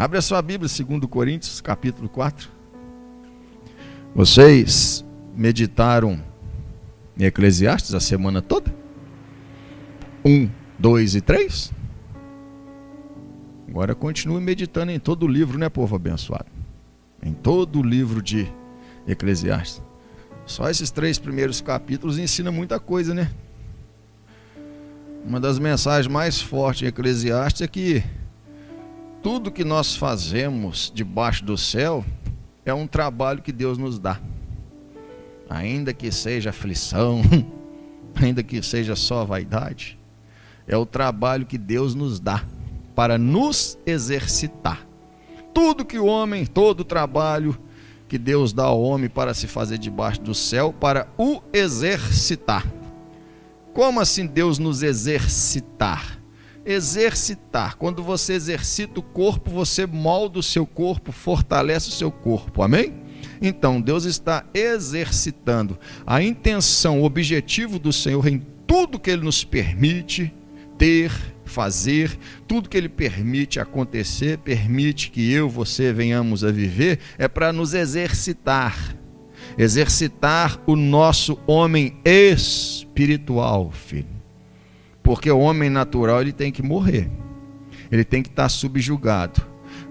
Abre a sua Bíblia, 2 Coríntios, capítulo 4. Vocês meditaram em Eclesiastes a semana toda? 1, 2 e 3? Agora continue meditando em todo o livro, né, povo abençoado? Em todo o livro de Eclesiastes. Só esses 3 primeiros capítulos ensinam muita coisa, né? Uma das mensagens mais fortes em Eclesiastes é que tudo que nós fazemos debaixo do céu é um trabalho que Deus nos dá. Ainda que seja aflição, ainda que seja só vaidade, é o trabalho que Deus nos dá para nos exercitar. Tudo que o homem, todo o trabalho que Deus dá ao homem para se fazer debaixo do céu, para o exercitar. Como assim Deus nos exercitar? Exercitar, quando você exercita o corpo, você molda o seu corpo, fortalece o seu corpo, amém? Então, Deus está exercitando. A intenção, o objetivo do Senhor em tudo que Ele nos permite ter, fazer, tudo que Ele permite acontecer, permite que eu, você venhamos a viver, é para nos exercitar. Exercitar o nosso homem espiritual, filho. Porque o homem natural ele tem que morrer, ele tem que estar subjugado,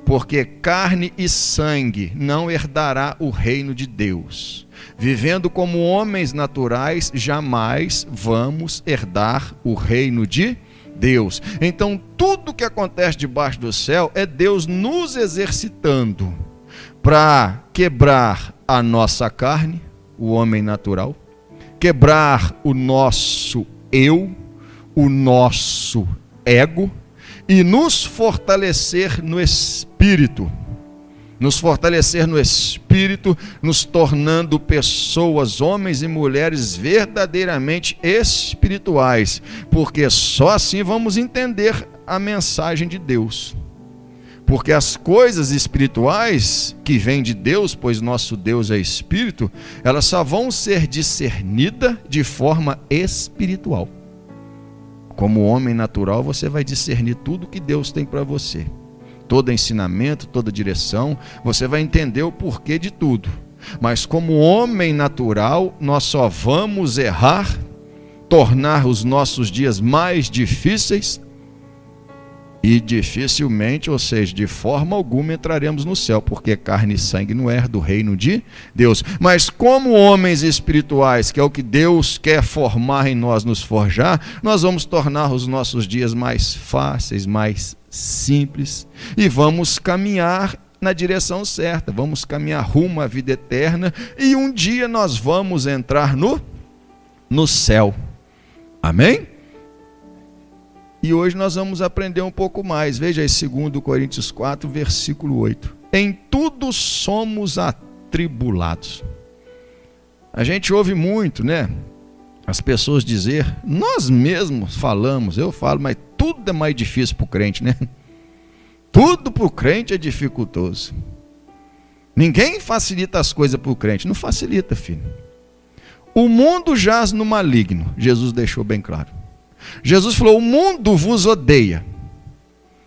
porque carne e sangue não herdará o reino de Deus. Vivendo como homens naturais, jamais vamos herdar o reino de Deus. Então tudo que acontece debaixo do céu é Deus nos exercitando para quebrar a nossa carne, o homem natural, quebrar o nosso eu, o nosso ego, e nos fortalecer no espírito. Nos fortalecer no espírito, nos tornando pessoas, homens e mulheres verdadeiramente espirituais, porque só assim vamos entender a mensagem de Deus. Porque as coisas espirituais que vêm de Deus, pois nosso Deus é espírito, elas só vão ser discernidas de forma espiritual. Como homem natural, você vai discernir tudo que Deus tem para você. Todo ensinamento, toda direção, você vai entender o porquê de tudo. Mas como homem natural, nós só vamos errar, tornar os nossos dias mais difíceis e dificilmente, ou seja, de forma alguma entraremos no céu, porque carne e sangue não herda do reino de Deus. Mas como homens espirituais, que é o que Deus quer formar em nós, nos forjar, nós vamos tornar os nossos dias mais fáceis, mais simples, e vamos caminhar na direção certa, vamos caminhar rumo à vida eterna, e um dia nós vamos entrar no céu. Amém? E hoje nós vamos aprender um pouco mais. Veja aí 2 Coríntios 4, versículo 8. Em tudo somos atribulados. A gente ouve muito, né? As pessoas dizer, nós mesmos falamos, eu falo, mas tudo é mais difícil para o crente, né? Tudo para o crente é dificultoso. Ninguém facilita as coisas para o crente, não facilita, filho. O mundo jaz no maligno, Jesus deixou bem claro. Jesus falou, o mundo vos odeia,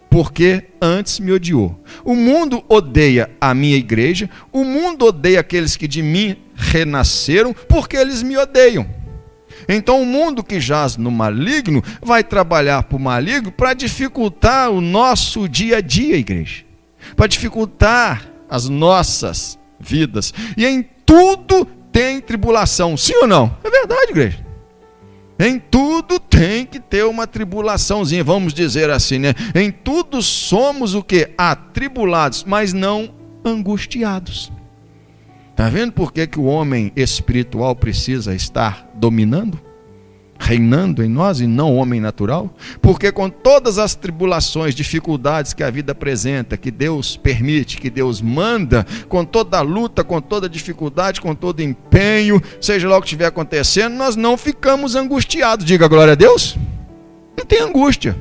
porque antes me odiou. O mundo odeia a minha igreja, o mundo odeia aqueles que de mim renasceram, porque eles me odeiam. Então o mundo que jaz no maligno, vai trabalhar para o maligno para dificultar o nosso dia a dia, igreja. Para dificultar as nossas vidas. E em tudo tem tribulação, sim ou não? É verdade, igreja. Em tudo tem que ter uma tribulaçãozinha, vamos dizer assim, né? Em tudo somos o quê? Atribulados, mas não angustiados. Está vendo por que o homem espiritual precisa estar dominando? Reinando em nós e não o homem natural? Porque com todas as tribulações, dificuldades que a vida apresenta, que Deus permite, que Deus manda, com toda a luta, com toda a dificuldade, com todo empenho, seja lá o que estiver acontecendo, nós não ficamos angustiados. Diga glória a Deus. Não tem angústia.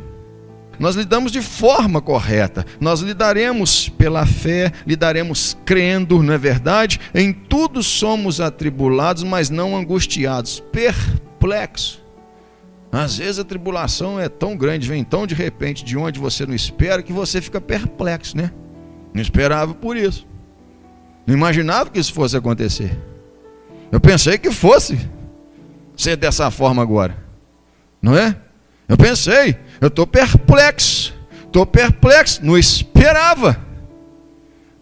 Nós lidamos de forma correta. Nós lidaremos pela fé, lidaremos crendo, não é verdade? Em tudo somos atribulados, mas não angustiados, perplexos. Às vezes a tribulação é tão grande, vem tão de repente, de onde você não espera, que você fica perplexo, né? Não esperava por isso. Não imaginava que isso fosse acontecer. Eu pensei que fosse ser dessa forma agora. Não é? Eu pensei, eu estou perplexo. Não esperava.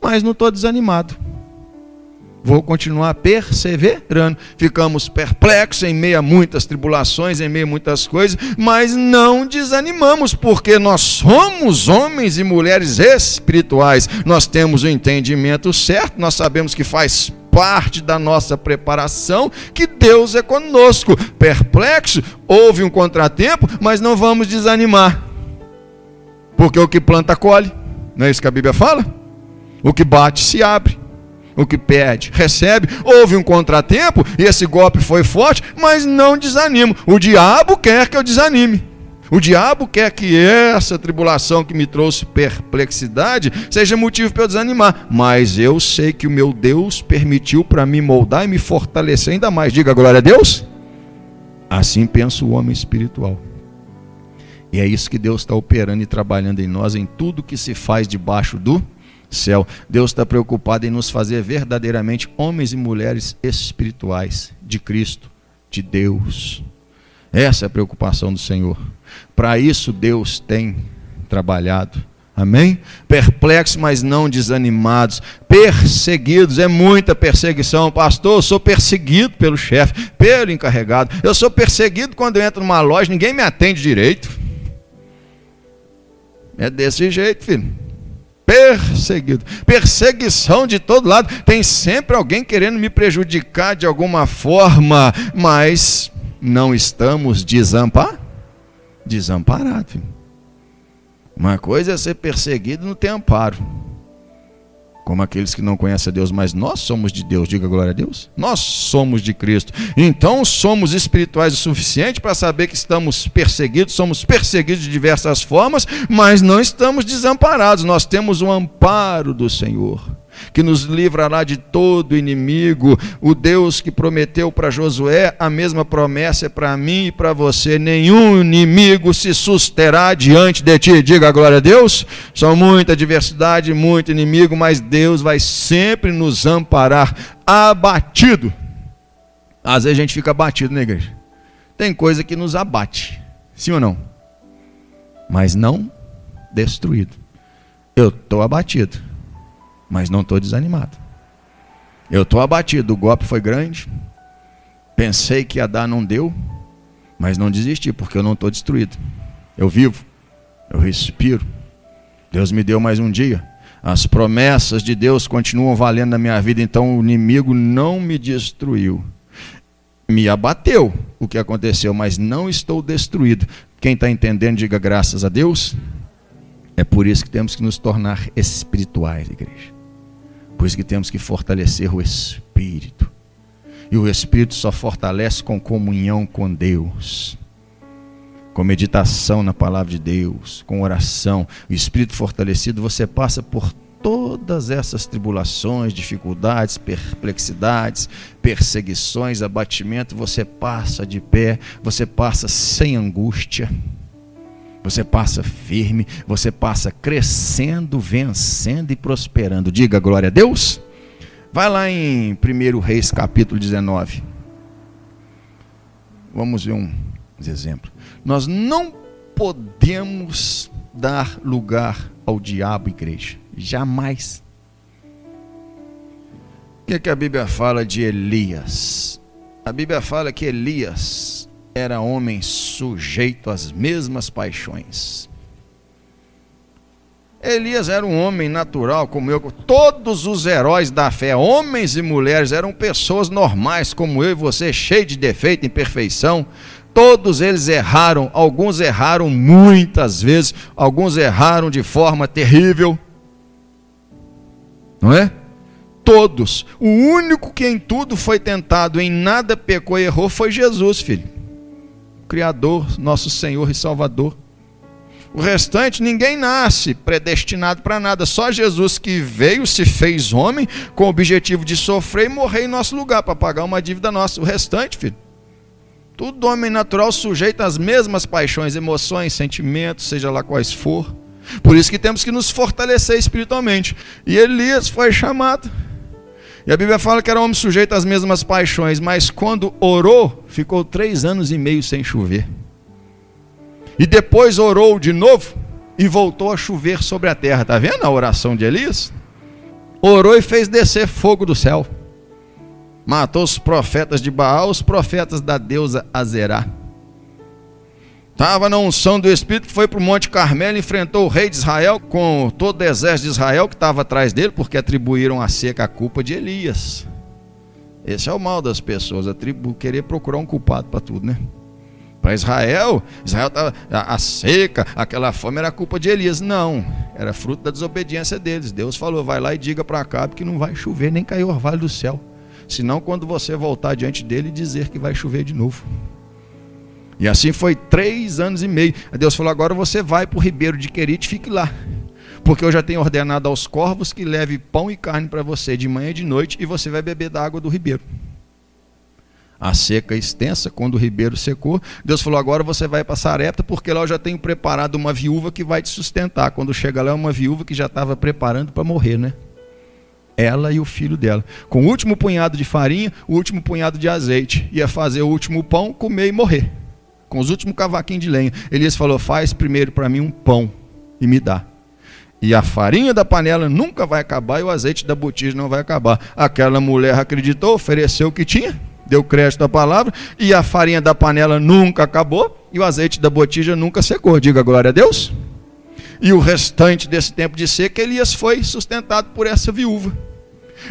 Mas não estou desanimado. Vou continuar perseverando. Ficamos perplexos em meio a muitas tribulações, em meio a muitas coisas, mas não desanimamos, porque nós somos homens e mulheres espirituais. Nós temos o entendimento certo, nós sabemos que faz parte da nossa preparação, que Deus é conosco. Perplexo, houve um contratempo, mas não vamos desanimar, porque o que planta colhe. Não é isso que a Bíblia fala? O que bate se abre. O que pede, recebe. Houve um contratempo e esse golpe foi forte, mas não desanimo. O diabo quer que eu desanime. O diabo quer que essa tribulação que me trouxe perplexidade seja motivo para eu desanimar. Mas eu sei que o meu Deus permitiu para me moldar e me fortalecer ainda mais. Diga glória a Deus. Assim pensa o homem espiritual. E é isso que Deus está operando e trabalhando em nós, em tudo que se faz debaixo do céu. Deus está preocupado em nos fazer verdadeiramente homens e mulheres espirituais de Cristo, de Deus. Essa é a preocupação do Senhor. Para isso Deus tem trabalhado. Amém? Perplexos, mas não desanimados. Perseguidos, é muita perseguição. Pastor, eu sou perseguido pelo chefe, pelo encarregado. Eu sou perseguido quando eu entro numa loja, ninguém me atende direito. É desse jeito, filho. Perseguido, perseguição de todo lado, tem sempre alguém querendo me prejudicar de alguma forma, mas não estamos desamparados. Uma coisa é ser perseguido e não ter amparo, como aqueles que não conhecem a Deus, mas nós somos de Deus, diga glória a Deus. Nós somos de Cristo, então somos espirituais o suficiente para saber que estamos perseguidos, somos perseguidos de diversas formas, mas não estamos desamparados. Nós temos o amparo do Senhor, que nos livrará de todo inimigo. O Deus que prometeu para Josué, a mesma promessa é para mim e para você: nenhum inimigo se susterá diante de ti. Diga glória a Deus. São muita adversidade, muito inimigo, mas Deus vai sempre nos amparar. Abatido, às vezes a gente fica abatido na igreja, tem coisa que nos abate, sim ou não? Mas não destruído. Eu estou abatido, mas não estou desanimado. Eu estou abatido, o golpe foi grande, pensei que ia dar, não deu, mas não desisti, porque eu não estou destruído. Eu vivo, eu respiro. Deus me deu mais um dia. As promessas de Deus continuam valendo na minha vida, então o inimigo não me destruiu. Me abateu o que aconteceu, mas não estou destruído. Quem está entendendo, diga graças a Deus. É por isso que temos que nos tornar espirituais, igreja. Por isso que temos que fortalecer o Espírito. E o Espírito só fortalece com comunhão com Deus, com meditação na palavra de Deus, com oração. O Espírito fortalecido, você passa por todas essas tribulações, dificuldades, perplexidades, perseguições, abatimento, você passa de pé, você passa sem angústia. Você passa firme, você passa crescendo, vencendo e prosperando. Diga glória a Deus. Vai lá em 1 Reis capítulo 19. Vamos ver uns exemplos. Nós não podemos dar lugar ao diabo, igreja. Jamais. O que a Bíblia fala de Elias? A Bíblia fala que Elias era homem sujeito às mesmas paixões. Elias era um homem natural como eu. Todos os heróis da fé, homens e mulheres, eram pessoas normais como eu e você, cheios de defeito e imperfeição. Todos eles erraram, alguns erraram muitas vezes, alguns erraram de forma terrível. Não é? Todos. O único que em tudo foi tentado, em nada pecou e errou, foi Jesus, filho. Criador, nosso Senhor e Salvador. O restante, ninguém nasce predestinado para nada. Só Jesus que veio, se fez homem, com o objetivo de sofrer e morrer em nosso lugar, para pagar uma dívida nossa. O restante, filho, tudo homem natural sujeito às mesmas paixões, emoções, sentimentos, seja lá quais for. Por isso que temos que nos fortalecer espiritualmente. E Elias foi chamado. E a Bíblia fala que era um homem sujeito às mesmas paixões, mas quando orou, ficou 3 anos e meio sem chover. E depois orou de novo e voltou a chover sobre a terra. Está vendo a oração de Elias? Orou e fez descer fogo do céu. Matou os profetas de Baal, os profetas da deusa Azerá. Estava na unção do Espírito, foi para o Monte Carmelo, enfrentou o rei de Israel com todo o exército de Israel que estava atrás dele, porque atribuíram a seca a culpa de Elias. Esse é o mal das pessoas, querer procurar um culpado para tudo, né? Para Israel estava a seca, aquela fome era culpa de Elias. Não, era fruto da desobediência deles. Deus falou, vai lá e diga para Acabe que não vai chover, nem cair o orvalho do céu. Senão quando você voltar diante dele, dizer que vai chover de novo. E assim foi 3 anos e meio. Deus falou, agora você vai para o ribeiro de Querite, fique lá. Porque eu já tenho ordenado aos corvos que leve pão e carne para você de manhã e de noite, e você vai beber da água do ribeiro. A seca extensa, quando o ribeiro secou, Deus falou, agora você vai para Sarepta, porque lá eu já tenho preparado uma viúva que vai te sustentar. Quando chega lá, é uma viúva que já estava preparando para morrer, né? Ela e o filho dela. Com o último punhado de farinha, o último punhado de azeite. Ia fazer o último pão, comer e morrer. Com os últimos cavaquinhos de lenha. Elias falou, faz primeiro para mim um pão e me dá. E a farinha da panela nunca vai acabar e o azeite da botija não vai acabar. Aquela mulher acreditou, ofereceu o que tinha, deu crédito à palavra, e a farinha da panela nunca acabou e o azeite da botija nunca secou. Diga glória a Deus. E o restante desse tempo de seca, Elias foi sustentado por essa viúva.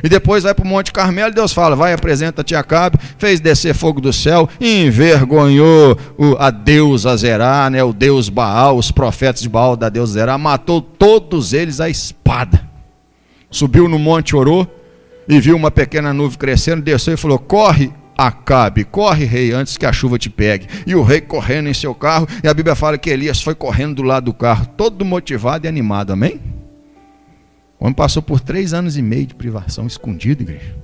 E depois vai para o Monte Carmelo, Deus fala, vai, apresenta-te a Acabe, fez descer fogo do céu, envergonhou a deusa Azerá, né, o deus Baal, os profetas de Baal da deusa Azerá, matou todos eles à espada. Subiu no monte, orou, e viu uma pequena nuvem crescendo, desceu e falou, corre Acabe, corre rei, antes que a chuva te pegue. E o rei correndo em seu carro, e a Bíblia fala que Elias foi correndo do lado do carro, todo motivado e animado, amém? O homem passou por 3 anos e meio de privação, escondido, igreja.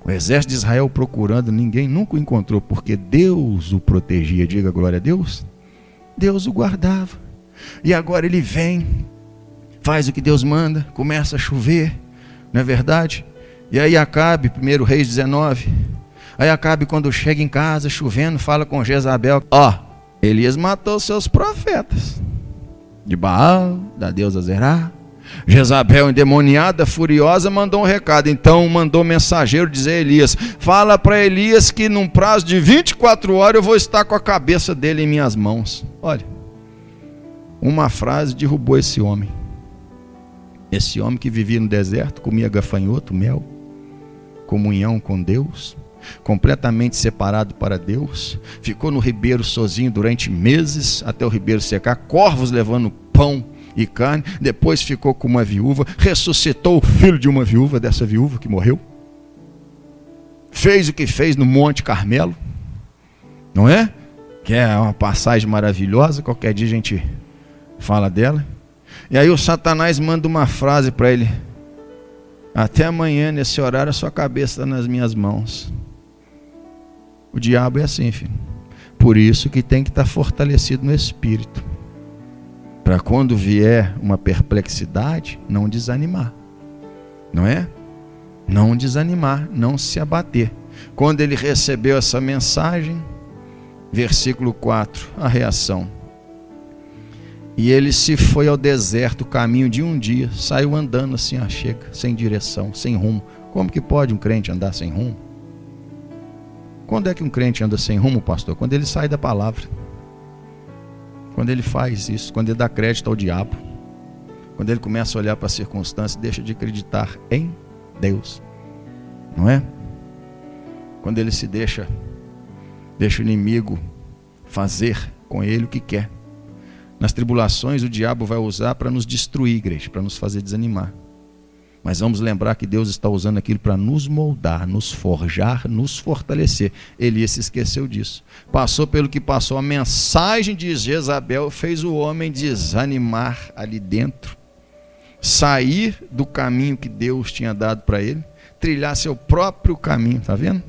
O exército de Israel procurando, ninguém nunca o encontrou, porque Deus o protegia. Diga glória a Deus. Deus o guardava. E agora ele vem, faz o que Deus manda, começa a chover, não é verdade? E aí Acabe, 1 Reis 19, aí Acabe quando chega em casa, chovendo, fala com Jezabel, Elias matou seus profetas, de Baal, da deusa Azerá. Jezabel, endemoniada, furiosa, mandou um recado. Então mandou mensageiro dizer a Elias, fala para Elias que num prazo de 24 horas eu vou estar com a cabeça dele em minhas mãos. Olha, uma frase derrubou esse homem. Esse homem que vivia no deserto, comia gafanhoto, mel, comunhão com Deus, completamente separado para Deus, ficou no ribeiro sozinho durante meses, até o ribeiro secar, corvos levando pão e carne, depois ficou com uma viúva, ressuscitou o filho de uma viúva, dessa viúva que morreu, fez o que fez no Monte Carmelo, não é? Que é uma passagem maravilhosa, qualquer dia a gente fala dela. E aí o Satanás manda uma frase para ele, até amanhã nesse horário a sua cabeça está nas minhas mãos. O diabo é assim, filho. Por isso que tem que estar fortalecido no espírito, para quando vier uma perplexidade, não desanimar, não é? Não desanimar, não se abater. Quando ele recebeu essa mensagem, versículo 4, a reação. E ele se foi ao deserto, caminho de um dia, saiu andando assim, chega, sem direção, sem rumo. Como que pode um crente andar sem rumo? Quando é que um crente anda sem rumo, pastor? Quando ele sai da palavra. Quando ele faz isso, quando ele dá crédito ao diabo, quando ele começa a olhar para as circunstâncias, deixa de acreditar em Deus, não é? Quando ele se deixa o inimigo fazer com ele o que quer. Nas tribulações o diabo vai usar para nos destruir, igreja, para nos fazer desanimar. Mas vamos lembrar que Deus está usando aquilo para nos moldar, nos forjar, nos fortalecer. Elias se esqueceu disso. Passou pelo que passou. A mensagem de Jezabel fez o homem desanimar ali dentro. Sair do caminho que Deus tinha dado para ele. Trilhar seu próprio caminho. Está vendo?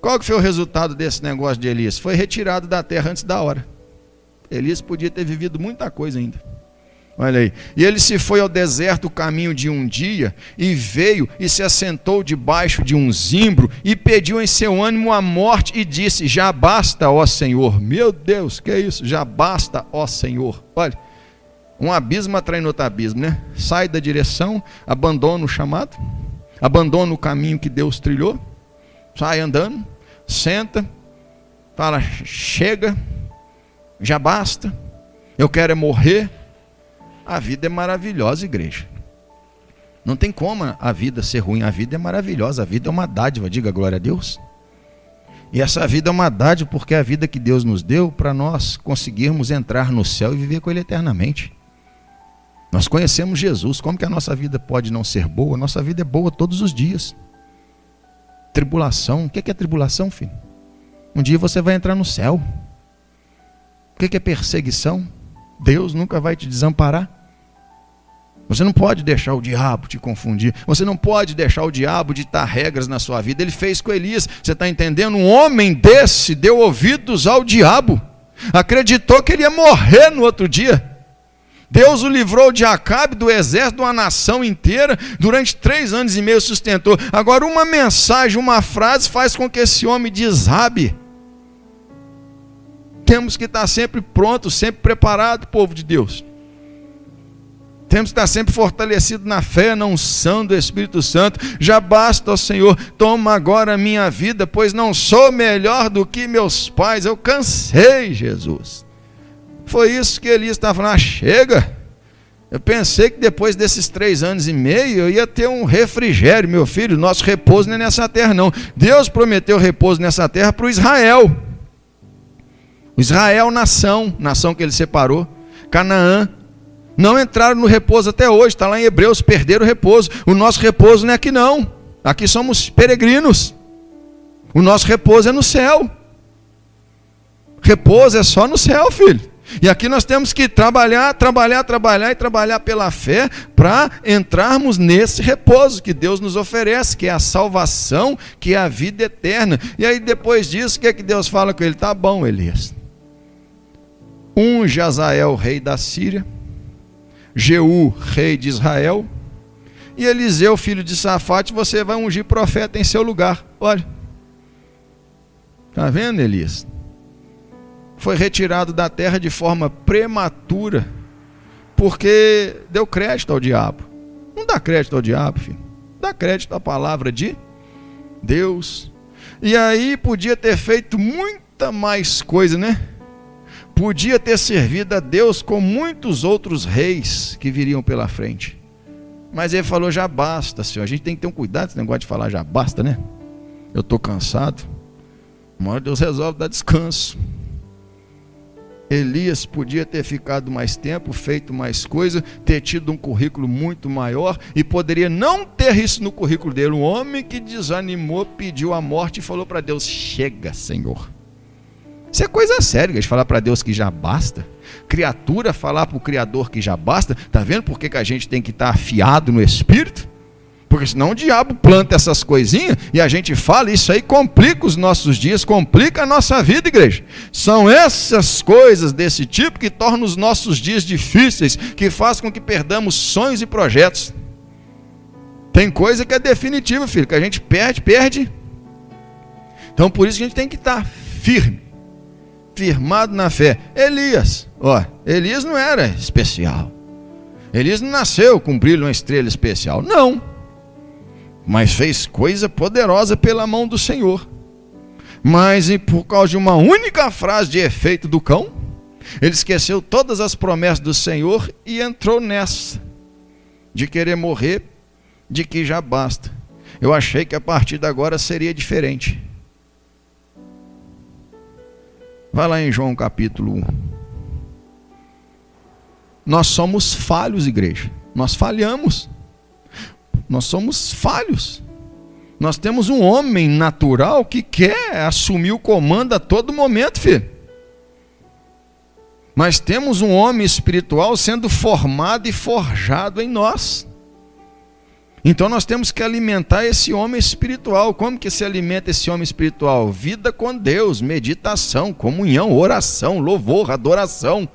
Qual que foi o resultado desse negócio de Elias? Foi retirado da terra antes da hora. Elias podia ter vivido muita coisa ainda. Olha aí. E ele se foi ao deserto o caminho de um dia, e veio e se assentou debaixo de um zimbro, e pediu em seu ânimo a morte, e disse: já basta, ó Senhor. Meu Deus, que é isso? Já basta, ó Senhor. Olha, um abismo atraindo outro abismo, né? Sai da direção, abandona o chamado, abandona o caminho que Deus trilhou, sai andando, senta, fala: chega, já basta, eu quero é morrer. A vida é maravilhosa, igreja. Não tem como a vida ser ruim. A vida é maravilhosa, a vida é uma dádiva, diga glória a Deus. E essa vida é uma dádiva porque é a vida que Deus nos deu para nós conseguirmos entrar no céu e viver com Ele eternamente. Nós conhecemos Jesus, como que a nossa vida pode não ser boa? A nossa vida é boa todos os dias. Tribulação, o que é tribulação, filho? Um dia você vai entrar no céu. O que é perseguição? Deus nunca vai te desamparar. Você não pode deixar o diabo te confundir. Você não pode deixar o diabo ditar regras na sua vida. Ele fez com Elias. Você está entendendo? Um homem desse deu ouvidos ao diabo. Acreditou que ele ia morrer no outro dia. Deus o livrou de Acabe, do exército de uma nação inteira. Durante 3 anos e meio sustentou. Agora uma mensagem, uma frase faz com que esse homem desabe. Temos que estar sempre pronto, sempre preparado, povo de Deus. Temos que estar sempre fortalecido na fé, na unção do Espírito Santo. Já basta, ó Senhor, toma agora a minha vida, pois não sou melhor do que meus pais. Eu cansei, Jesus. Foi isso que Elias estava falando: chega. Eu pensei que depois desses 3 anos e meio eu ia ter um refrigério, meu filho. Nosso repouso não é nessa terra, não. Deus prometeu repouso nessa terra para o Israel. O Israel, nação que ele separou, Canaã, não entraram no repouso até hoje, está lá em Hebreus, perderam o repouso. O nosso repouso não é aqui não, aqui somos peregrinos, o nosso repouso é no céu, repouso é só no céu, filho. E aqui nós temos que trabalhar e trabalhar pela fé para entrarmos nesse repouso que Deus nos oferece, que é a salvação, que é a vida eterna. E aí depois disso, o que é que Deus fala com ele? Tá bom, Elias. Unge Azael, rei da Síria, Jeú, rei de Israel, e Eliseu, filho de Safate, você vai ungir profeta em seu lugar. Olha, está vendo, Elias? Foi retirado da terra de forma prematura, porque deu crédito ao diabo. Não dá crédito ao diabo, filho. Dá crédito à palavra de Deus. E aí podia ter feito muita mais coisa, né? Podia ter servido a Deus com muitos outros reis que viriam pela frente. Mas ele falou: já basta, Senhor. A gente tem que ter um cuidado com esse negócio de falar já basta, né? Eu estou cansado. Uma hora Deus resolve dar descanso. Elias podia ter ficado mais tempo, feito mais coisa, ter tido um currículo muito maior, e poderia não ter isso no currículo dele. Um homem que desanimou, pediu a morte e falou para Deus: chega, Senhor. Isso é coisa séria, de falar para Deus que já basta. Criatura falar para o Criador que já basta. Está vendo por que a gente tem que estar afiado no Espírito? Porque senão o diabo planta essas coisinhas e a gente fala, isso aí complica os nossos dias, complica a nossa vida, igreja. São essas coisas desse tipo que tornam os nossos dias difíceis, que faz com que perdamos sonhos e projetos. Tem coisa que é definitiva, filho, que a gente perde. Então por isso que a gente tem que estar firmado na fé. Elias não era especial. Elias não nasceu com brilho, uma estrela especial, não. Mas fez coisa poderosa pela mão do Senhor. Mas e por causa de uma única frase de efeito do cão, ele esqueceu todas as promessas do Senhor e entrou nessa de querer morrer, de que já basta. Eu achei que a partir de agora seria diferente. Vai lá em João capítulo 1. Nós somos falhos, igreja. Nós falhamos. Nós somos falhos. Nós temos um homem natural que quer assumir o comando a todo momento, filho. Mas temos um homem espiritual sendo formado e forjado em nós. Então nós temos que alimentar esse homem espiritual. Como que se alimenta esse homem espiritual? Vida com Deus, meditação, comunhão, oração, louvor, adoração,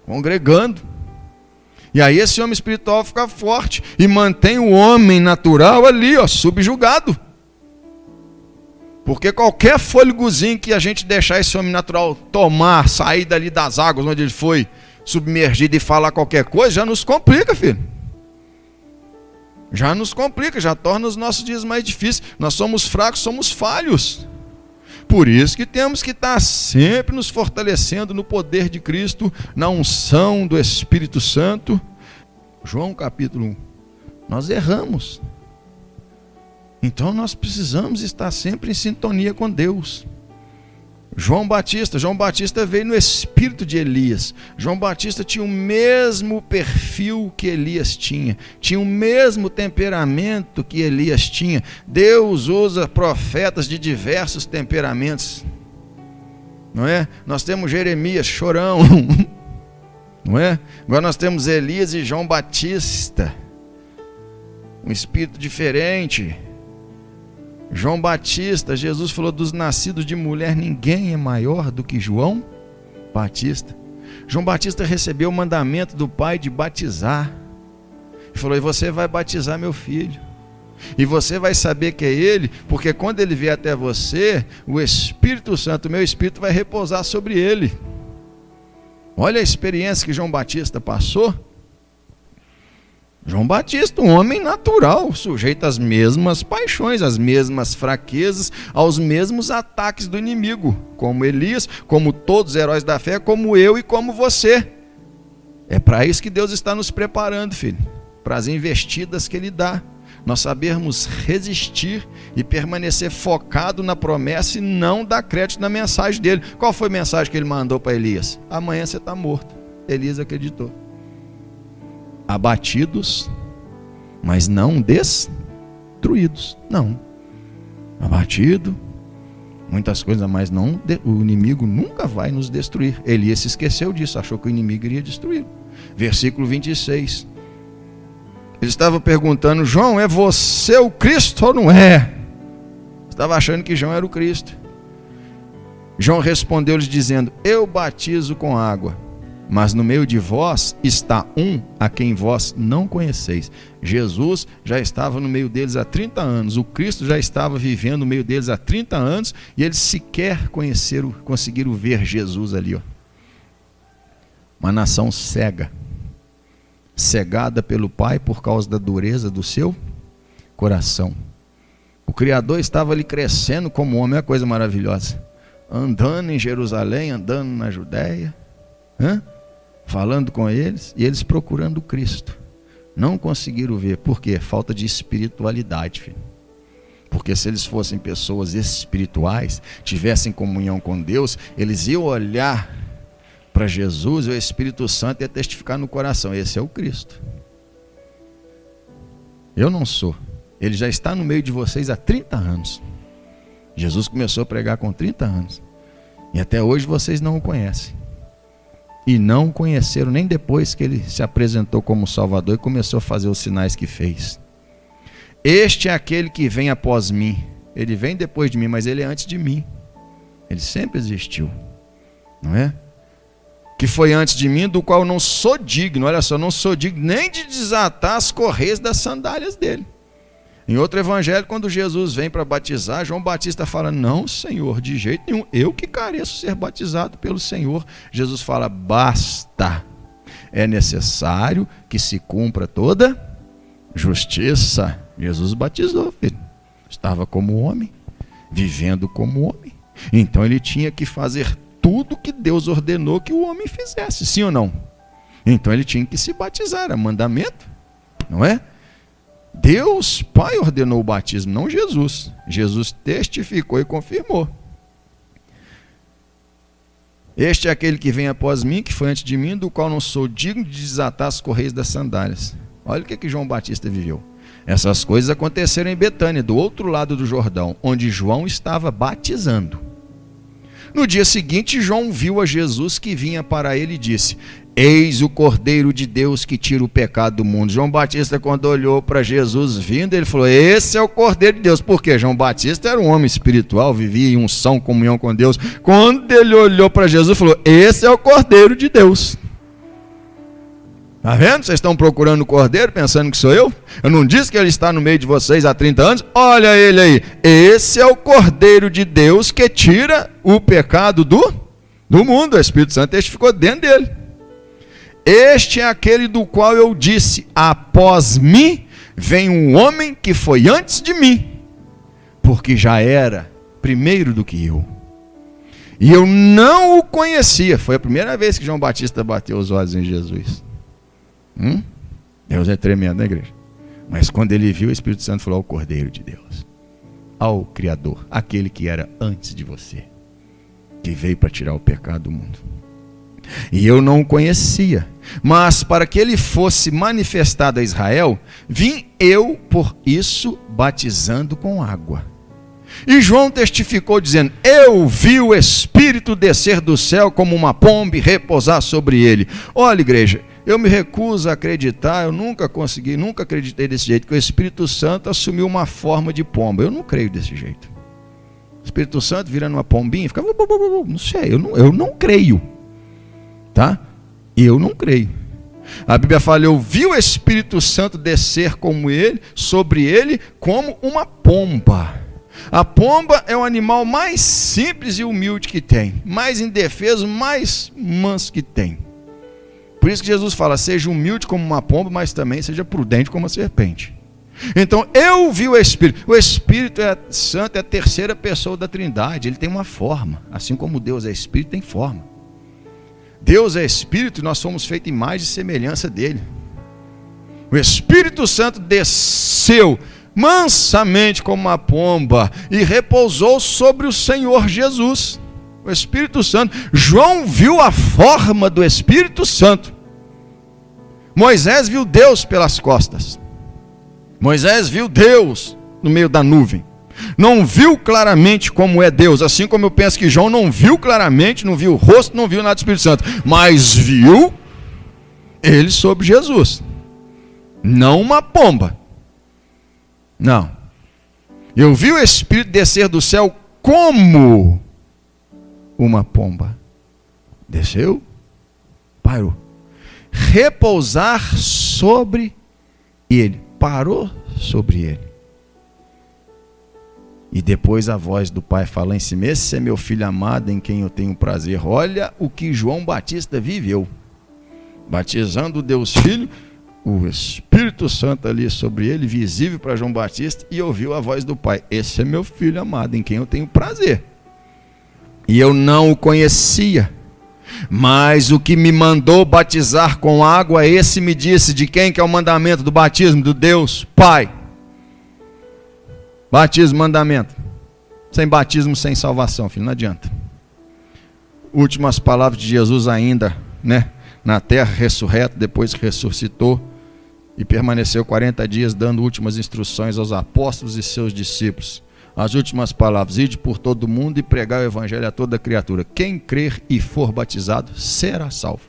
congregando. E aí esse homem espiritual fica forte e mantém o homem natural ali, ó, subjugado. Porque qualquer fôlegozinho que a gente deixar esse homem natural tomar, sair dali das águas onde ele foi submergido e falar qualquer coisa, já nos complica, filho. Já nos complica, já torna os nossos dias mais difíceis. Nós somos fracos, somos falhos. Por isso que temos que estar sempre nos fortalecendo no poder de Cristo, na unção do Espírito Santo. João capítulo 1. Nós erramos. Então nós precisamos estar sempre em sintonia com Deus. João Batista veio no espírito de Elias. João Batista tinha o mesmo perfil que Elias tinha o mesmo temperamento que Elias tinha. Deus usa profetas de diversos temperamentos, não é? Nós temos Jeremias, chorão, não é? Agora nós temos Elias e João Batista, um espírito diferente. João Batista, Jesus falou: dos nascidos de mulher ninguém é maior do que João Batista. João Batista recebeu o mandamento do pai de batizar. Ele falou: e você vai batizar meu filho. E você vai saber que é ele, porque quando ele vier até você, o Espírito Santo, o meu Espírito, vai repousar sobre ele. Olha a experiência que João Batista passou. João Batista, um homem natural, sujeito às mesmas paixões, às mesmas fraquezas, aos mesmos ataques do inimigo, como Elias, como todos os heróis da fé, como eu e como você. É para isso que Deus está nos preparando, filho, para as investidas que Ele dá. Nós sabermos resistir e permanecer focado na promessa e não dar crédito na mensagem dele. Qual foi a mensagem que ele mandou para Elias? Amanhã você está morto. Elias acreditou. Abatidos, mas não destruídos. Não. Abatido, muitas coisas, mas não, o inimigo nunca vai nos destruir. Elias se esqueceu disso, achou que o inimigo iria destruir. Versículo 26. Ele estava perguntando: João, é você o Cristo ou não é? Estava achando que João era o Cristo. João respondeu-lhes dizendo: eu batizo com água, mas no meio de vós está um a quem vós não conheceis. Jesus já estava no meio deles há 30 anos. O Cristo já estava vivendo no meio deles há 30 anos. E eles sequer conseguiram ver Jesus ali. Ó. Uma nação cega. Cegada pelo Pai por causa da dureza do seu coração. O Criador estava ali crescendo como homem. É uma coisa maravilhosa. Andando em Jerusalém, andando na Judéia. Falando com eles, e eles procurando o Cristo. Não conseguiram ver. Por quê? Falta de espiritualidade, filho. Porque se eles fossem pessoas espirituais, tivessem comunhão com Deus, eles iam olhar para Jesus e o Espírito Santo ia testificar no coração: esse é o Cristo. Eu não sou. Ele já está no meio de vocês há 30 anos. Jesus começou a pregar com 30 anos. E até hoje vocês não o conhecem. E não conheceram nem depois que ele se apresentou como Salvador e começou a fazer os sinais que fez. Este é aquele que vem após mim. Ele vem depois de mim, mas ele é antes de mim. Ele sempre existiu, não é? Que foi antes de mim, do qual não sou digno. Olha só, não sou digno nem de desatar as correias das sandálias dele. Em outro evangelho, quando Jesus vem para batizar, João Batista fala: não, Senhor, de jeito nenhum, eu que careço ser batizado pelo Senhor. Jesus fala: basta, é necessário que se cumpra toda justiça. Jesus batizou, filho. Estava como homem, vivendo como homem. Então ele tinha que fazer tudo que Deus ordenou que o homem fizesse, sim ou não? Então ele tinha que se batizar, era mandamento, não é? Deus Pai ordenou o batismo, não Jesus. Jesus testificou e confirmou. Este é aquele que vem após mim, que foi antes de mim, do qual não sou digno de desatar as correias das sandálias. Olha o que João Batista viveu. Essas coisas aconteceram em Betânia, do outro lado do Jordão, onde João estava batizando. No dia seguinte, João viu a Jesus que vinha para ele e disse: eis o Cordeiro de Deus que tira o pecado do mundo. João Batista, quando olhou para Jesus vindo, ele falou: esse é o Cordeiro de Deus. Por quê? João Batista era um homem espiritual, vivia em unção, comunhão com Deus. Quando ele olhou para Jesus, falou: esse é o Cordeiro de Deus. Está vendo? Vocês estão procurando o Cordeiro, pensando que sou eu? Eu não disse que ele está no meio de vocês há 30 anos? Olha ele aí. Esse é o Cordeiro de Deus que tira o pecado do mundo. O Espírito Santo testificou dentro dele. Este é aquele do qual eu disse: após mim vem um homem que foi antes de mim, porque já era primeiro do que eu. E eu não o conhecia. Foi a primeira vez que João Batista bateu os olhos em Jesus. Deus é tremendo, né, igreja? Mas quando ele viu, o Espírito Santo falou: ao Cordeiro de Deus, ao Criador, aquele que era antes de você, que veio para tirar o pecado do mundo. E eu não o conhecia, mas para que ele fosse manifestado a Israel, vim eu por isso batizando com água. E João testificou dizendo: eu vi o Espírito descer do céu como uma pomba e repousar sobre ele. Olha, igreja, eu me recuso a acreditar, eu nunca acreditei desse jeito, que o Espírito Santo assumiu uma forma de pomba. Eu não creio desse jeito. O Espírito Santo virando uma pombinha, fica... Não sei, eu não creio. Tá? Eu não creio. A Bíblia fala: eu vi o Espírito Santo descer sobre ele como uma pomba. A pomba é o animal mais simples e humilde que tem, mais indefeso, mais manso que tem. Por isso que Jesus fala: seja humilde como uma pomba, mas também seja prudente como uma serpente. Então eu vi o Espírito. O Espírito Santo é a terceira pessoa da Trindade. Ele tem uma forma, assim como Deus é Espírito, tem forma. Deus é Espírito e nós somos feitos em imagem e semelhança dele. O Espírito Santo desceu mansamente como uma pomba e repousou sobre o Senhor Jesus. O Espírito Santo. João viu a forma do Espírito Santo. Moisés viu Deus pelas costas. Moisés viu Deus no meio da nuvem. Não viu claramente como é Deus, assim como eu penso que João não viu claramente, não viu o rosto, não viu nada do Espírito Santo, mas viu ele sobre Jesus. Não uma pomba. Não. Eu vi o Espírito descer do céu como uma pomba. Desceu, parou. Repousar sobre ele. Parou sobre ele. E depois a voz do Pai fala em si mesmo: esse é meu filho amado em quem eu tenho prazer. Olha o que João Batista viveu. Batizando o Deus Filho, o Espírito Santo ali sobre ele, visível para João Batista, e ouviu a voz do Pai: esse é meu filho amado em quem eu tenho prazer. E eu não o conhecia, mas o que me mandou batizar com água, esse me disse. De quem que é o mandamento do batismo? Do Deus Pai. Batismo, mandamento. Sem batismo, sem salvação, filho, não adianta. Últimas palavras de Jesus ainda, né? Na terra, ressurreto, depois que ressuscitou e permaneceu 40 dias dando últimas instruções aos apóstolos e seus discípulos. As últimas palavras: ide por todo o mundo e pregar o evangelho a toda criatura. Quem crer e for batizado será salvo,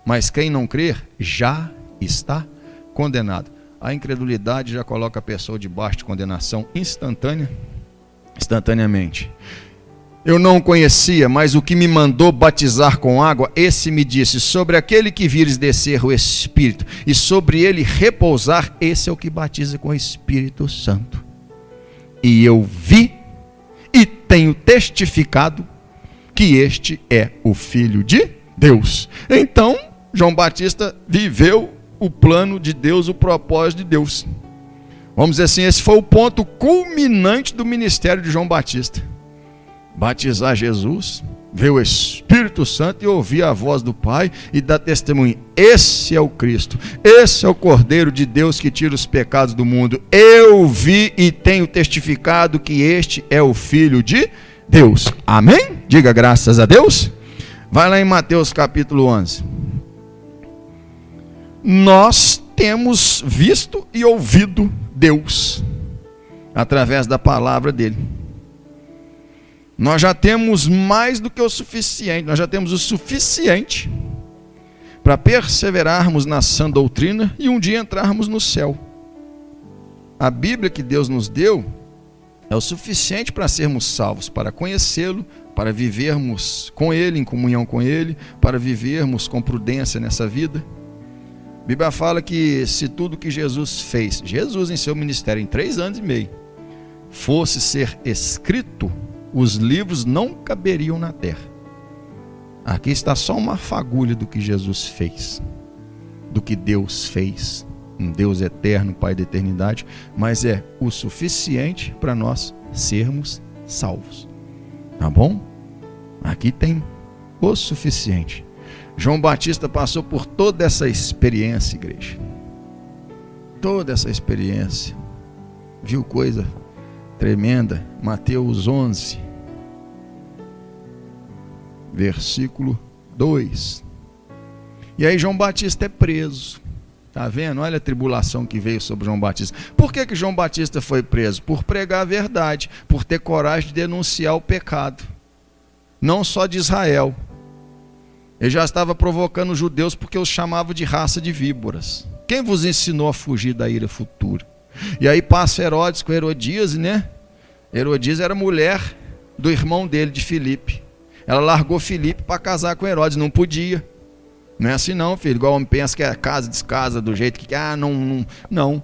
mas quem não crer já está condenado. A incredulidade já coloca a pessoa debaixo de condenação instantaneamente. Eu não o conhecia, mas o que me mandou batizar com água, esse me disse: sobre aquele que vires descer o Espírito e sobre ele repousar, esse é o que batiza com o Espírito Santo. E eu vi e tenho testificado que este é o Filho de Deus. Então, João Batista viveu o plano de Deus, o propósito de Deus. Vamos dizer assim, esse foi o ponto culminante do ministério de João Batista. Batizar Jesus, ver o Espírito Santo e ouvir a voz do Pai e dar testemunho: esse é o Cristo, esse é o Cordeiro de Deus que tira os pecados do mundo. Eu vi e tenho testificado que este é o Filho de Deus. Amém? Diga graças a Deus. Vai lá em Mateus capítulo 11. Nós temos visto e ouvido Deus através da palavra dele. Nós já temos mais do que o suficiente, nós já temos o suficiente para perseverarmos na sã doutrina e um dia entrarmos no céu. A Bíblia que Deus nos deu é o suficiente para sermos salvos, para conhecê-lo, para vivermos com Ele, em comunhão com Ele, para vivermos com prudência nessa vida. A Bíblia fala que se tudo que Jesus fez, Jesus em seu ministério em 3 anos e meio, fosse ser escrito, os livros não caberiam na terra. Aqui está só uma fagulha do que Jesus fez, do que Deus fez, um Deus eterno, Pai da eternidade, mas é o suficiente para nós sermos salvos. Tá bom? Aqui tem o suficiente. João Batista passou por toda essa experiência, igreja. Toda essa experiência. Viu coisa tremenda. Mateus 11, versículo 2. E aí João Batista é preso. Está vendo? Olha a tribulação que veio sobre João Batista. Por que João Batista foi preso? Por pregar a verdade, por ter coragem de denunciar o pecado. Não só de Israel. Ele já estava provocando os judeus porque os chamava de raça de víboras. Quem vos ensinou a fugir da ira futura? E aí passa Herodes com Herodíase, né? Herodíase era mulher do irmão dele, de Filipe. Ela largou Filipe para casar com Herodes, não podia. Não é assim não, filho, igual o homem pensa que é casa, descasa, do jeito que não.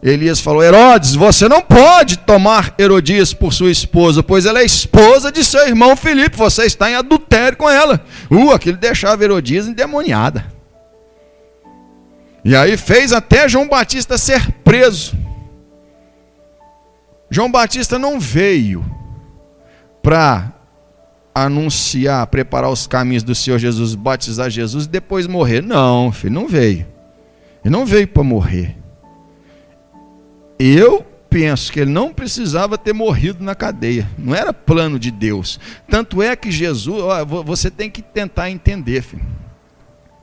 Elias falou: Herodes, você não pode tomar Herodias por sua esposa, pois ela é esposa de seu irmão Filipe, você está em adultério com ela. Aquilo deixava Herodias endemoniada. E aí fez até João Batista ser preso. João Batista não veio para anunciar, preparar os caminhos do Senhor Jesus, batizar Jesus e depois morrer. Não, filho, não veio. Ele não veio para morrer. Eu penso que ele não precisava ter morrido na cadeia. Não era plano de Deus. Tanto é que Jesus, você tem que tentar entender, filho.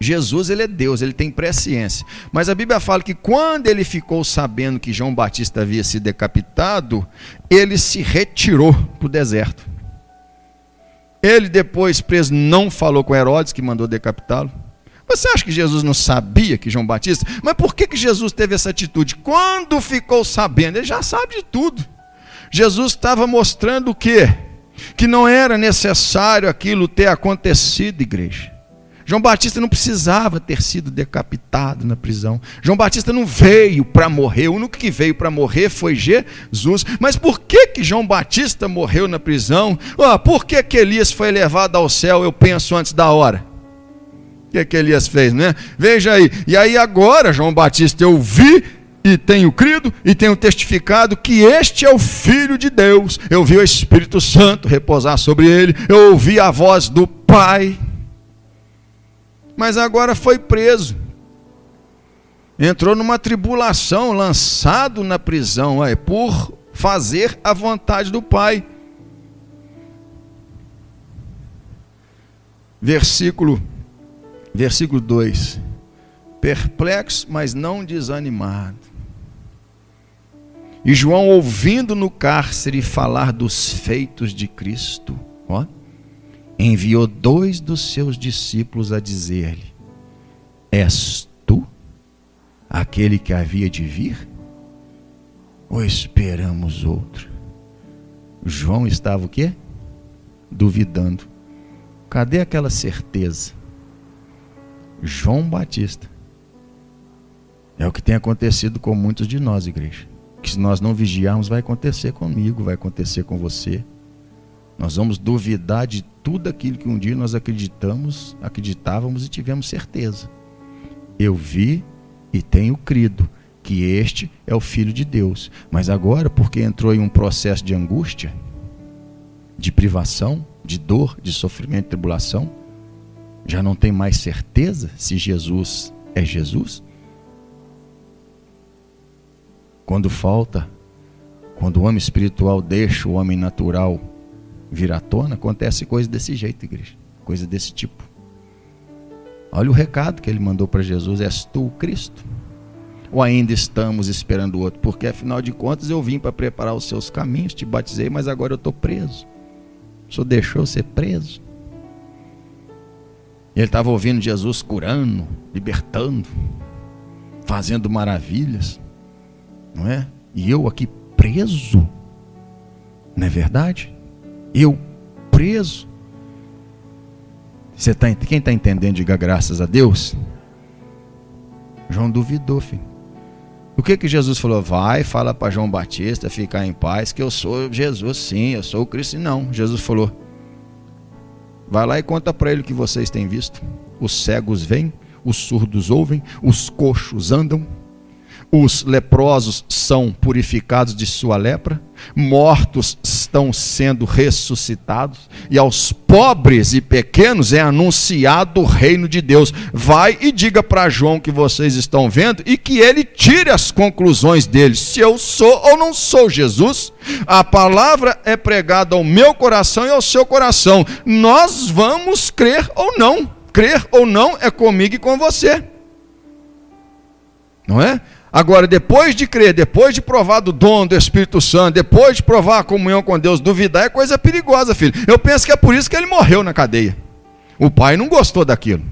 Jesus, ele é Deus, ele tem presciência. Mas a Bíblia fala que quando ele ficou sabendo que João Batista havia sido decapitado, ele se retirou para o deserto. Ele depois preso não falou com Herodes, que mandou decapitá-lo. Você acha que Jesus não sabia que João Batista? Mas por que Jesus teve essa atitude? Quando ficou sabendo, ele já sabe de tudo. Jesus estava mostrando o quê? Que não era necessário aquilo ter acontecido, igreja. João Batista não precisava ter sido decapitado na prisão. João Batista não veio para morrer. O único que veio para morrer foi Jesus. Mas por que João Batista morreu na prisão? Por que Elias foi levado ao céu, eu penso, antes da hora? O que Elias fez, né? Veja aí. E aí agora, João Batista, eu vi e tenho crido e tenho testificado que este é o Filho de Deus. Eu vi o Espírito Santo repousar sobre ele. Eu ouvi a voz do Pai. Mas agora foi preso. Entrou numa tribulação, lançado na prisão, por fazer a vontade do Pai. Versículo 2. Perplexo, mas não desanimado. E João, ouvindo no cárcere falar dos feitos de Cristo, enviou 2 dos seus discípulos a dizer-lhe: És tu aquele que havia de vir? Ou esperamos outro? João estava o quê? Duvidando. Cadê aquela certeza? João Batista. É o que tem acontecido com muitos de nós, igreja. Que se nós não vigiarmos, vai acontecer comigo, vai acontecer com você. Nós vamos duvidar de tudo aquilo que um dia nós acreditávamos e tivemos certeza. Eu vi e tenho crido que este é o Filho de Deus. Mas agora, porque entrou em um processo de angústia, de privação, de dor, de sofrimento e tribulação, já não tem mais certeza se Jesus é Jesus? Quando o homem espiritual deixa o homem natural vir à tona, acontece coisa desse jeito, igreja. Coisa desse tipo. Olha o recado que ele mandou para Jesus: És tu o Cristo? Ou ainda estamos esperando o outro? Porque afinal de contas eu vim para preparar os seus caminhos, te batizei, mas agora eu estou preso. O senhor deixou ser preso. E ele estava ouvindo Jesus curando, libertando, fazendo maravilhas, não é? E eu aqui preso, não é verdade? Eu preso. Quem está entendendo, diga graças a Deus. João duvidou, filho. O que Jesus falou? Vai, fala para João Batista ficar em paz, que eu sou Jesus, sim, eu sou o Cristo. Não, Jesus falou, vai lá e conta para ele o que vocês têm visto. Os cegos veem, os surdos ouvem, os coxos andam, os leprosos são purificados de sua lepra, mortos estão sendo ressuscitados, e aos pobres e pequenos é anunciado o reino de Deus. Vai e diga para João que vocês estão vendo, e que ele tire as conclusões dele, se eu sou ou não sou Jesus. A palavra é pregada ao meu coração e ao seu coração, nós vamos crer ou não. Crer ou não é comigo e com você, não é? Agora, depois de crer, depois de provar do dom do Espírito Santo, depois de provar a comunhão com Deus, duvidar é coisa perigosa, filho. Eu penso que é por isso que ele morreu na cadeia. O pai não gostou daquilo.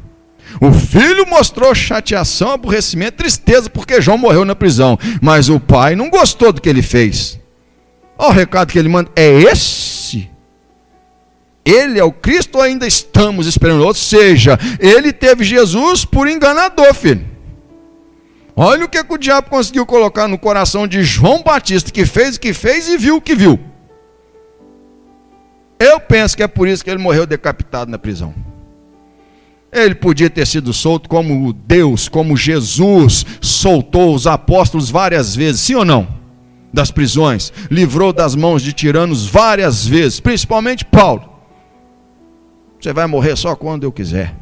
O filho mostrou chateação, aborrecimento, tristeza, porque João morreu na prisão. Mas o pai não gostou do que ele fez. Olha o recado que ele manda, é esse? Ele é o Cristo ou ainda estamos esperando? Ou seja, ele teve Jesus por enganador, filho. Olha o que o diabo conseguiu colocar no coração de João Batista, que fez o que fez e viu o que viu. Eu penso que é por isso que ele morreu decapitado na prisão. Ele podia ter sido solto como Deus, como Jesus soltou os apóstolos várias vezes, sim ou não? Das prisões, livrou das mãos de tiranos várias vezes, principalmente Paulo. Você vai morrer só quando eu quiser.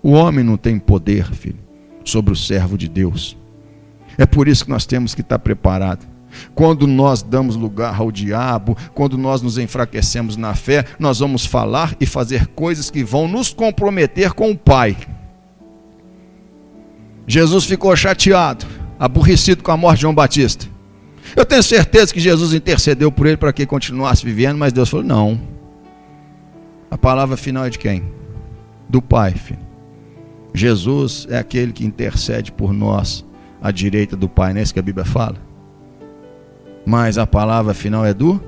O homem não tem poder, filho, sobre o servo de Deus. É por isso que nós temos que estar preparados. Quando nós damos lugar ao diabo, quando nós nos enfraquecemos na fé, nós vamos falar e fazer coisas que vão nos comprometer com o Pai. Jesus ficou chateado, aborrecido com a morte de João Batista. Eu tenho certeza que Jesus intercedeu por ele para que ele continuasse vivendo, mas Deus falou, não. A palavra final é de quem? Do Pai, filho. Jesus é aquele que intercede por nós à direita do Pai, não é isso que a Bíblia fala? Mas a palavra final é do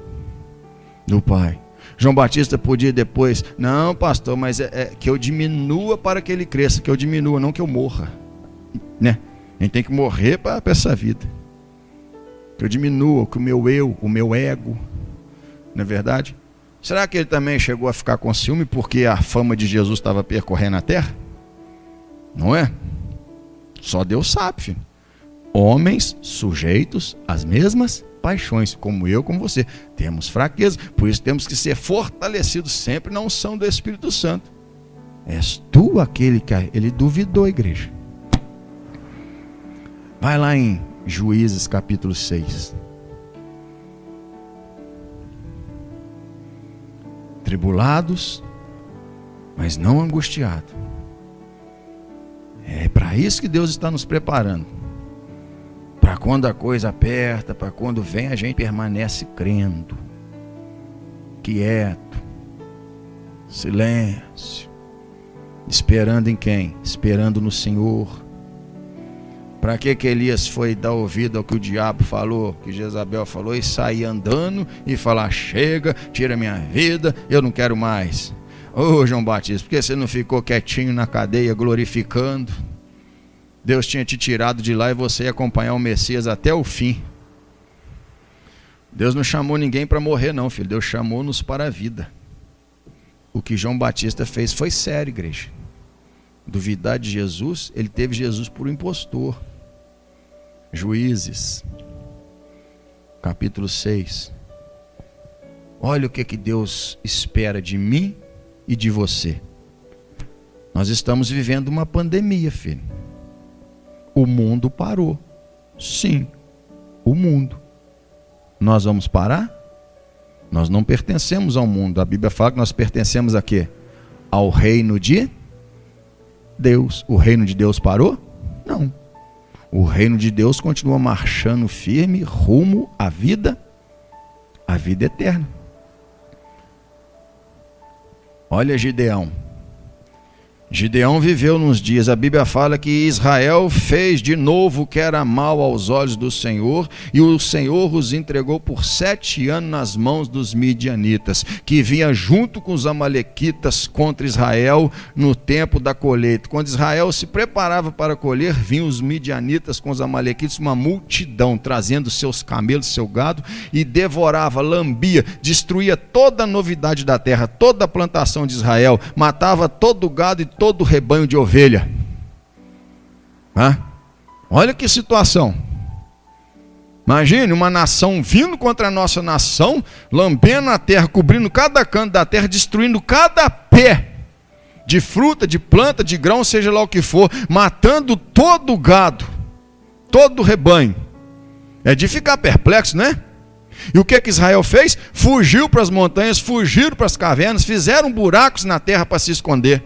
Pai. João Batista podia depois, não pastor, mas é que eu diminua para que ele cresça, que eu diminua, não que eu morra, né? A gente tem que morrer para essa vida, que eu diminua, que o meu eu, o meu ego, não é verdade? Será que ele também chegou a ficar com ciúme porque a fama de Jesus estava percorrendo a terra? Não é? Só Deus sabe, filho. Homens sujeitos às mesmas paixões, como eu, como você. Temos fraqueza, por isso temos que ser fortalecidos sempre na unção do Espírito Santo. És tu aquele que ele duvidou, igreja. Vai lá em Juízes capítulo 6. Tribulados, mas não angustiados. É para isso que Deus está nos preparando. Para quando a coisa aperta, para quando vem, a gente permanece crendo, quieto, silêncio, esperando em quem? Esperando no Senhor. Para que Elias foi dar ouvido ao que o diabo falou, que Jezabel falou, e sair andando e falar, chega, tira minha vida, eu não quero mais. Ô João Batista, por que você não ficou quietinho na cadeia glorificando? Deus tinha te tirado de lá e você ia acompanhar o Messias até o fim. Deus não chamou ninguém para morrer não, filho. Deus chamou-nos para a vida. O que João Batista fez foi sério, igreja. Duvidar de Jesus, ele teve Jesus por impostor. Juízes, capítulo 6. Olha o que Deus espera de mim e de você. Nós estamos vivendo uma pandemia, filho. O mundo parou. Sim, o mundo. Nós vamos parar? Nós não pertencemos ao mundo. A Bíblia fala que nós pertencemos a quê? Ao reino de Deus. O reino de Deus parou? Não. O reino de Deus continua marchando firme rumo à vida eterna. Olha Gideão. Gideão viveu nos dias, a Bíblia fala que Israel fez de novo o que era mal aos olhos do Senhor, e o Senhor os entregou por 7 anos nas mãos dos midianitas, que vinha junto com os amalequitas contra Israel no tempo da colheita. Quando Israel se preparava para colher, vinham os midianitas com os amalequitas, uma multidão, trazendo seus camelos, seu gado, e devorava, lambia, destruía toda a novidade da terra, toda a plantação de Israel, matava todo o gado e todo o rebanho de ovelha. Olha que situação. Imagine uma nação vindo contra a nossa nação, lambendo a terra, cobrindo cada canto da terra, destruindo cada pé de fruta, de planta, de grão, seja lá o que for, matando todo o gado, todo o rebanho. É de ficar perplexo, né? E o que Israel fez? Fugiu para as montanhas, fugiram para as cavernas, fizeram buracos na terra para se esconder.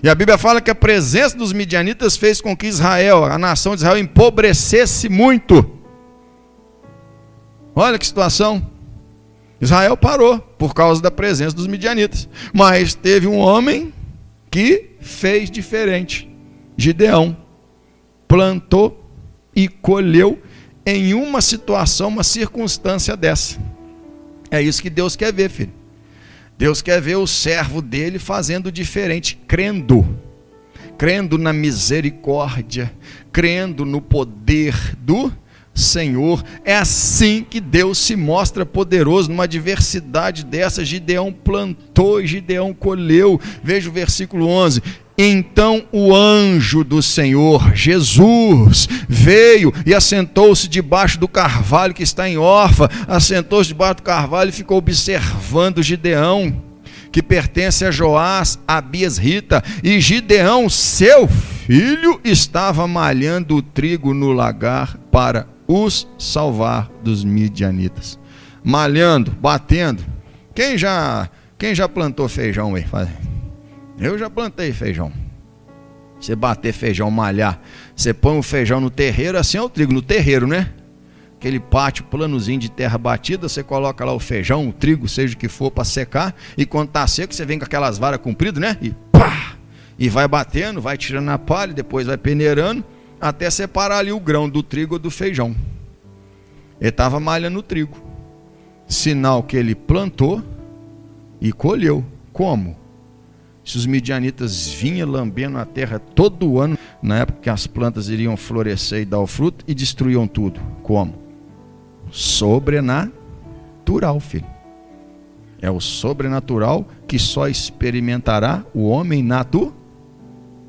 E a Bíblia fala que a presença dos midianitas fez com que Israel, a nação de Israel, empobrecesse muito. Olha que situação. Israel parou por causa da presença dos midianitas. Mas teve um homem que fez diferente. Gideão plantou e colheu em uma situação, uma circunstância dessa. É isso que Deus quer ver, filho. Deus quer ver o servo dele fazendo diferente, crendo na misericórdia, crendo no poder do Senhor. É assim que Deus se mostra poderoso numa adversidade dessa. Gideão plantou e Gideão colheu. Veja o versículo 11. Então o anjo do Senhor, Jesus, veio e assentou-se debaixo do carvalho que está em Orfa. Assentou-se debaixo do carvalho e ficou observando Gideão, que pertence a Joás, Abias Rita. E Gideão, seu filho, estava malhando o trigo no lagar para os salvar dos midianitas. Malhando, batendo. Quem já plantou feijão aí? Eu já plantei feijão. Você bater feijão, malhar, você põe o feijão no terreiro, assim é o trigo, no terreiro, né? Aquele pátio planozinho de terra batida, você coloca lá o feijão, o trigo, seja o que for, para secar, e quando tá seco, você vem com aquelas varas compridas, né? E pá! E vai batendo, vai tirando a palha, depois vai peneirando, até separar ali o grão do trigo ou do feijão. Ele estava malhando o trigo. Sinal que ele plantou e colheu. Como? Se os midianitas vinham lambendo a terra todo ano, na época que as plantas iriam florescer e dar o fruto, e destruíam tudo. Como? Sobrenatural, filho. É o sobrenatural que só experimentará o homem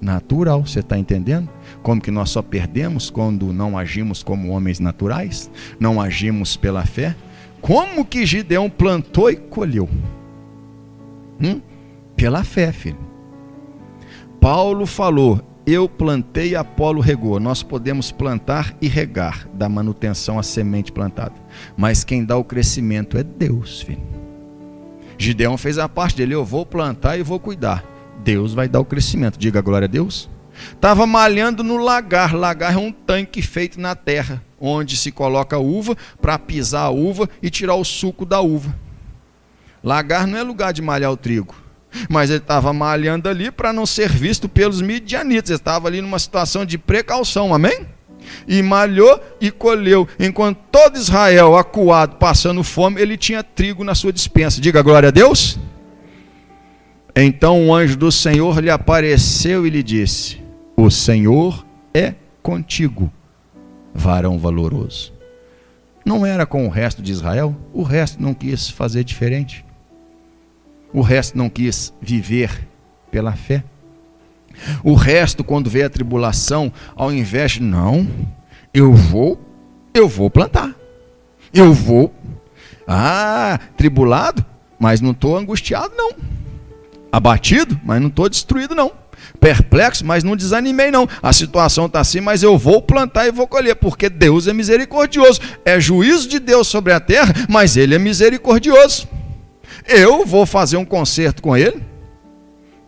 natural. Você está entendendo? Como que nós só perdemos quando não agimos como homens naturais? Não agimos pela fé? Como que Gideão plantou e colheu? Pela fé, filho. Paulo falou: eu plantei e Apolo regou. Nós podemos plantar e regar, dar manutenção à semente plantada, mas quem dá o crescimento é Deus, filho. Gideão fez a parte dele: eu vou plantar e vou cuidar. Deus vai dar o crescimento. Diga glória a Deus. Estava malhando no lagar. Lagar é um tanque feito na terra, onde se coloca a uva para pisar a uva e tirar o suco da uva. Lagar não é lugar de malhar o trigo. Mas ele estava malhando ali para não ser visto pelos midianitas. Ele estava ali numa situação de precaução, amém? E malhou e colheu. Enquanto todo Israel acuado, passando fome, ele tinha trigo na sua despensa. Diga glória a Deus. Então o anjo do Senhor lhe apareceu e lhe disse: o Senhor é contigo, varão valoroso. Não era com o resto de Israel? O resto não quis fazer diferente. O resto não quis viver pela fé. O resto, quando veio a tribulação, ao invés de, não, eu vou plantar. Eu vou. Tribulado, mas não estou angustiado não. Abatido, mas não estou destruído não. Perplexo, mas não desanimei não. A situação está assim, mas eu vou plantar e vou colher, porque Deus é misericordioso. É juízo de Deus sobre a terra, mas Ele é misericordioso. Eu vou fazer um concerto com Ele,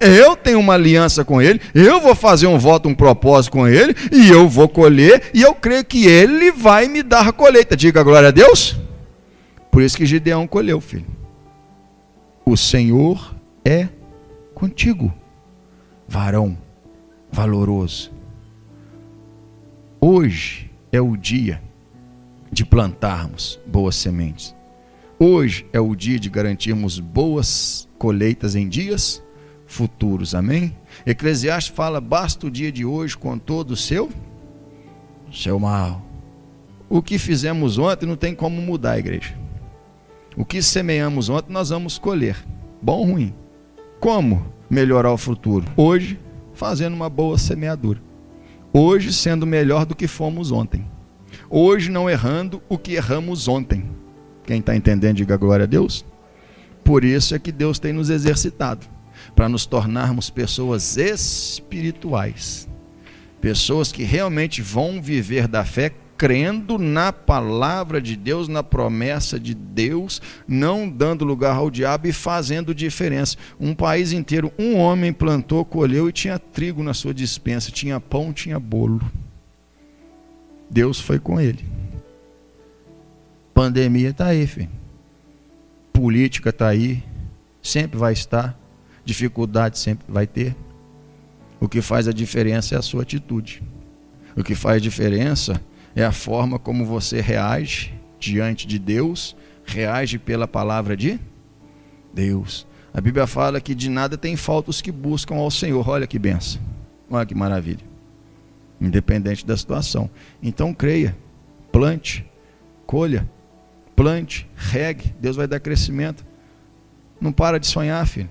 eu tenho uma aliança com Ele, eu vou fazer um voto, um propósito com Ele, e eu vou colher, e eu creio que Ele vai me dar a colheita. Diga glória a Deus. Por isso que Gideão colheu, filho. O Senhor é contigo, varão valoroso. Hoje é o dia de plantarmos boas sementes. Hoje é o dia de garantirmos boas colheitas em dias futuros. Amém? Eclesiastes fala, basta o dia de hoje com todo o seu mal. O que fizemos ontem não tem como mudar, igreja. O que semeamos ontem nós vamos colher, bom ou ruim. Como melhorar o futuro? Hoje, fazendo uma boa semeadura. Hoje, sendo melhor do que fomos ontem. Hoje, não errando o que erramos ontem. Quem está entendendo, diga glória a Deus. Por isso é que Deus tem nos exercitado, para nos tornarmos pessoas espirituais. Pessoas que realmente vão viver da fé, crendo na palavra de Deus, na promessa de Deus, não dando lugar ao diabo e fazendo diferença. Um país inteiro, um homem plantou, colheu e tinha trigo na sua despensa, tinha pão, tinha bolo. Deus foi com ele. Pandemia está aí, filho. Política está aí, sempre vai estar. Dificuldade sempre vai ter. O que faz a diferença é a sua atitude. O que faz a diferença é a forma como você reage diante de Deus, reage pela palavra de Deus. A Bíblia fala que de nada tem falta os que buscam ao Senhor. Olha que benção, olha que maravilha. Independente da situação. Então creia, plante, colha, plante, regue, Deus vai dar crescimento. Não para de sonhar, filho.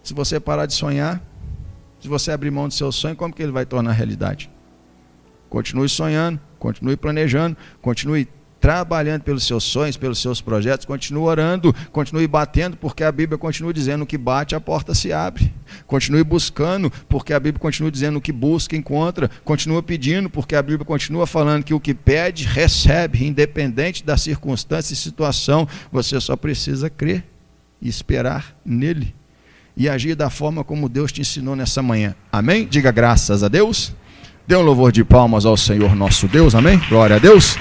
Se você parar de sonhar, se você abrir mão do seu sonho, como que ele vai tornar realidade? Continue sonhando, continue planejando, continue trabalhando pelos seus sonhos, pelos seus projetos, continue orando, continue batendo, porque a Bíblia continua dizendo que bate, a porta se abre. Continue buscando, porque a Bíblia continua dizendo que busca, encontra. Continue pedindo, porque a Bíblia continua falando que o que pede, recebe, independente da circunstância e situação. Você só precisa crer e esperar nele e agir da forma como Deus te ensinou nessa manhã. Amém? Diga graças a Deus. Dê um louvor de palmas ao Senhor nosso Deus. Amém? Glória a Deus.